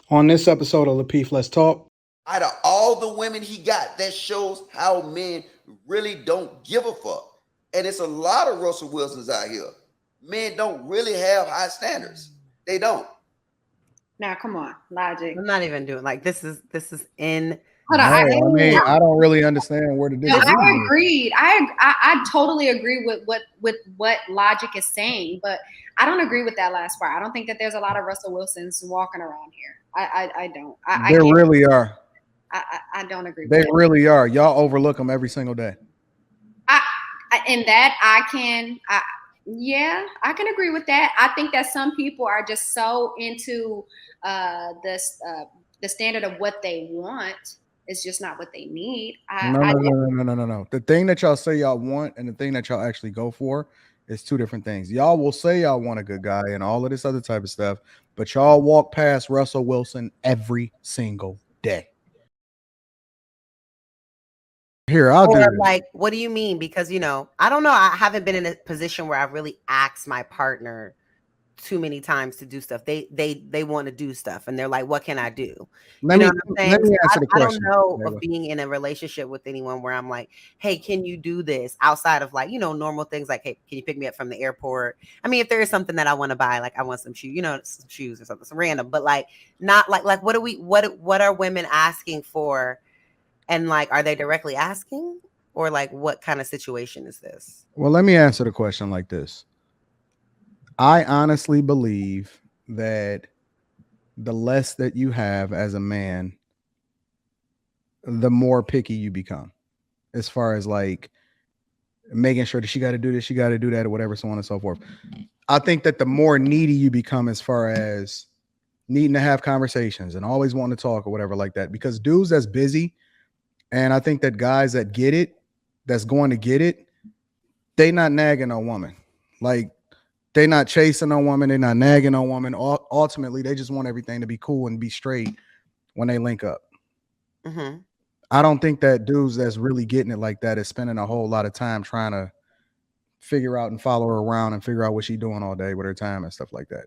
On this episode of Lapeef, Let's Talk. Out of all the women he got, that shows how men really don't give a fuck. And it's a lot of Russell Wilsons out here. Men don't really have high standards. They don't. Now, come on, logic. I'm not even doing like this is in. Hold on, I don't really understand where the difference is. I agreed. I totally agree with what Logic is saying, but I don't agree with that last part. I don't think that there's a lot of Russell Wilsons walking around here. I don't. There really are. I don't agree. They really are. Y'all overlook them every single day. Yeah, I can agree with that. I think that some people are just so into the standard of what they want. It's just not what they need. No. The thing that y'all say y'all want and the thing that y'all actually go for is two different things. Y'all will say y'all want a good guy and all of this other type of stuff, but y'all walk past Russell Wilson every single day. Here, I'll do like, what do you mean? Because, I don't know. I haven't been in a position where I've really asked my partner too many times to do stuff. They want to do stuff and they're like, what can I do? Let me answer the question. I don't know of being in a relationship with anyone where I'm like, hey, can you do this outside of like, normal things like, hey, can you pick me up from the airport? I mean, if there is something that I want to buy, like I want some shoes, some shoes or something, some random, but like not like what are women asking for? And like, are they directly asking or like, what kind of situation is this? Well, let me answer the question like this. I honestly believe that the less that you have as a man, the more picky you become as far as like making sure that she got to do this, she got to do that or whatever, so on and so forth. I think that the more needy you become as far as needing to have conversations and always wanting to talk or whatever like that, because dudes that's busy, and I think that guys that get it, that's going to get it, they not nagging a woman. Like, they not chasing a woman. They're not nagging a woman. Ultimately, they just want everything to be cool and be straight when they link up. Mm-hmm. I don't think that dudes that's really getting it like that is spending a whole lot of time trying to figure out and follow her around and figure out what she's doing all day with her time and stuff like that.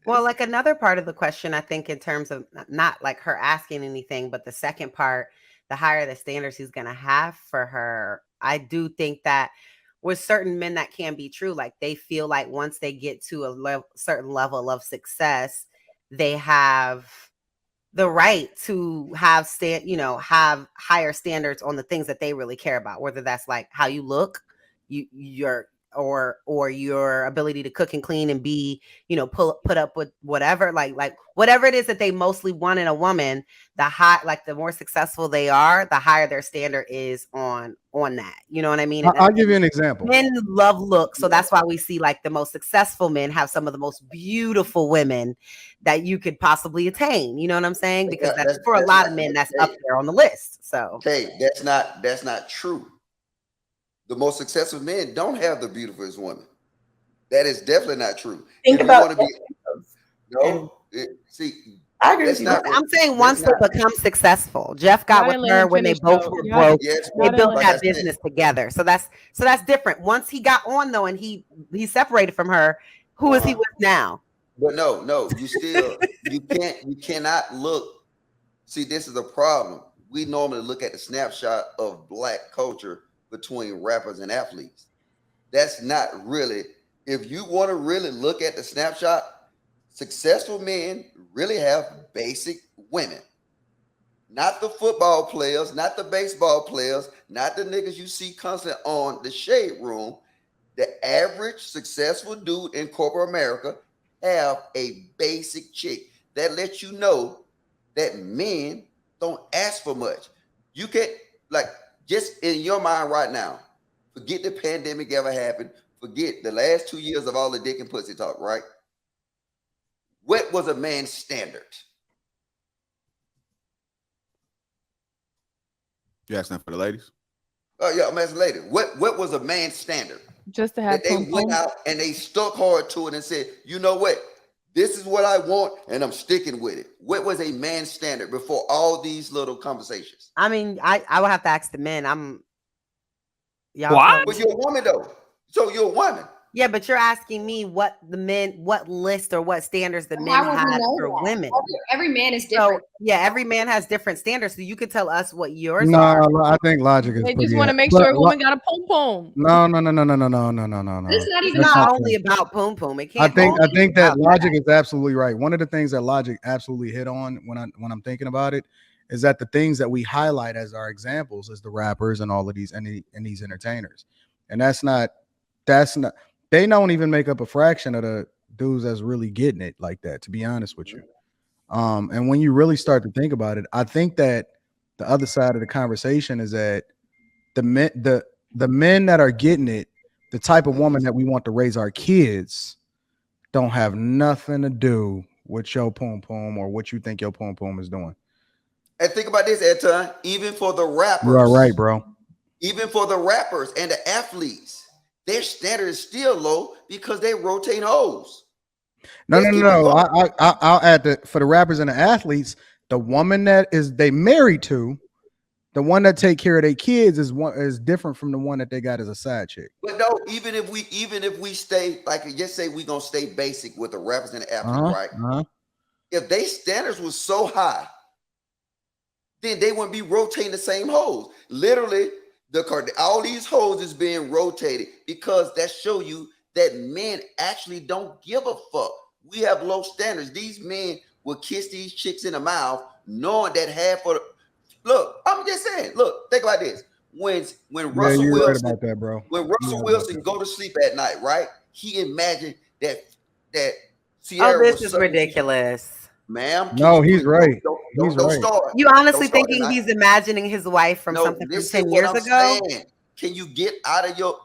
Well, like another part of the question, I think in terms of not like her asking anything, but the second part, the higher the standards he's going to have for her, I do think that with certain men that can be true. Like they feel like once they get to a certain level of success, they have the right to have have higher standards on the things that they really care about, whether that's like how you look, or your ability to cook and clean and be, put up with whatever, like whatever it is that they mostly want in a woman, the more successful they are, the higher their standard is on that. You know what I mean? I'll give you an example. Men love looks. So that's why we see like the most successful men have some of the most beautiful women that you could possibly attain. You know what I'm saying? Because that's for a lot of men, that's up there on the list. So that's not true. The most successful men don't have the beautifulest woman. That is definitely not true. Think about I agree. I'm saying once they become successful, Jeff got with her when they both were broke. They built that business together. So that's different. Once he got on though, and he separated from her, who is he with now? But no, you cannot look. See, this is a problem. We normally look at the snapshot of black culture between rappers and athletes. That's not really, if you want to really look at the snapshot, successful men really have basic women. Not the football players, not the baseball players, not the niggas you see constant on the shade room. The average successful dude in corporate America have a basic chick. That lets you know that men don't ask for much. You can, like, just in your mind right now, forget the pandemic ever happened. Forget the last 2 years of all the dick and pussy talk, right? What was a man's standard? You asking for the ladies? Oh yeah, I'm asking ladies. What was a man's standard? Just to have that they went out and they stuck hard to it and said, you know what? This is what I want, and I'm sticking with it. What was a man's standard before all these little conversations? I mean, I would have to ask the men. What? But you're a woman though. So you're a woman. Yeah, but you're asking me what list or what standards the men How would we had know for that? women. Every man is So different. yeah, every man has different standards. So you could tell us what yours No, are. I think logic is They pretty. just want to make but sure a woman got a pom pom. No. It's not It's even not about only about poom poom. It I can't. think only be that about logic is absolutely right. One of the things that logic absolutely hit on when I'm thinking about it is that the things that we highlight as our examples is the rappers and all of these and these entertainers, and that's not they don't even make up a fraction of the dudes that's really getting it like that. To be honest with you, and when you really start to think about it, I think that the other side of the conversation is that the men that are getting it, the type of woman that we want to raise our kids, don't have nothing to do with your poom poom or what you think your poom poom is doing. And think about this, Anton. Even for the rappers, You are right, bro. Even for the rappers and the athletes, their standard is still low because they rotate hoes. No. I'll add that for the rappers and the athletes, the woman that is they married to, the one that take care of their kids is different from the one that they got as a side chick. But no, even if we stay like just say we gonna stay basic with the rappers and the athletes, right? If they standards was so high, then they wouldn't be rotating the same hoes. Literally, all these hoes is being rotated because that show you that men actually don't give a fuck. We have low standards. These men will kiss these chicks in the mouth, knowing that half of the look. I'm just saying. Look, think about this. When Russell Wilson, right about that, bro. When Russell Wilson go to sleep at night, right? He imagined that Oh, Sierra this is ridiculous. Ma'am, no, he's right. Don't start. You honestly thinking he's imagining his wife from something from 10 years ago? Saying. Can you get out of your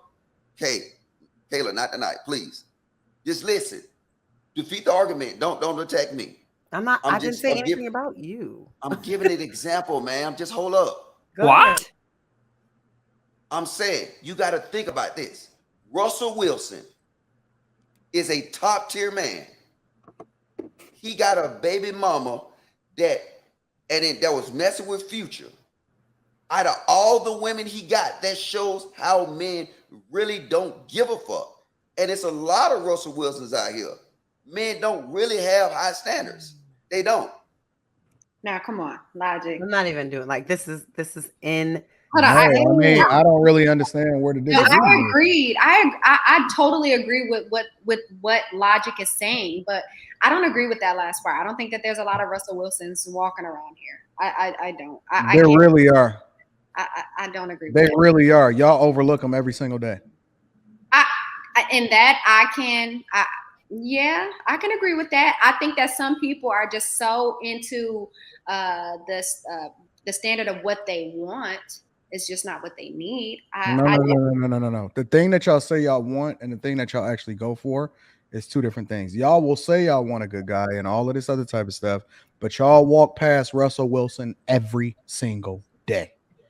Kayla, not tonight, please. Just listen. Defeat the argument. Don't attack me. I didn't say anything about you. I'm giving an example, ma'am. Just hold up. What? I'm saying you got to think about this. Russell Wilson is a top tier man. He got a baby mama that was messing with Future. Out of all the women he got, that shows how men really don't give a fuck. And it's a lot of Russell Wilsons out here. Men don't really have high standards. They don't. Now, come on, logic. I'm not even doing like this is in. Hold on, I don't really understand where the difference. I agreed. I totally agree with what logic is saying, but I don't agree with that last part. I don't think that there's a lot of Russell Wilsons walking around here. I don't. There really are. I don't agree. They really are. Y'all overlook them every single day. Yeah, I can agree with that. I think that some people are just so into the standard of what they want. It's just not what they need. No. The thing that y'all say y'all want and the thing that y'all actually go for is two different things. Y'all will say y'all want a good guy and all of this other type of stuff, but y'all walk past Russell Wilson every single day.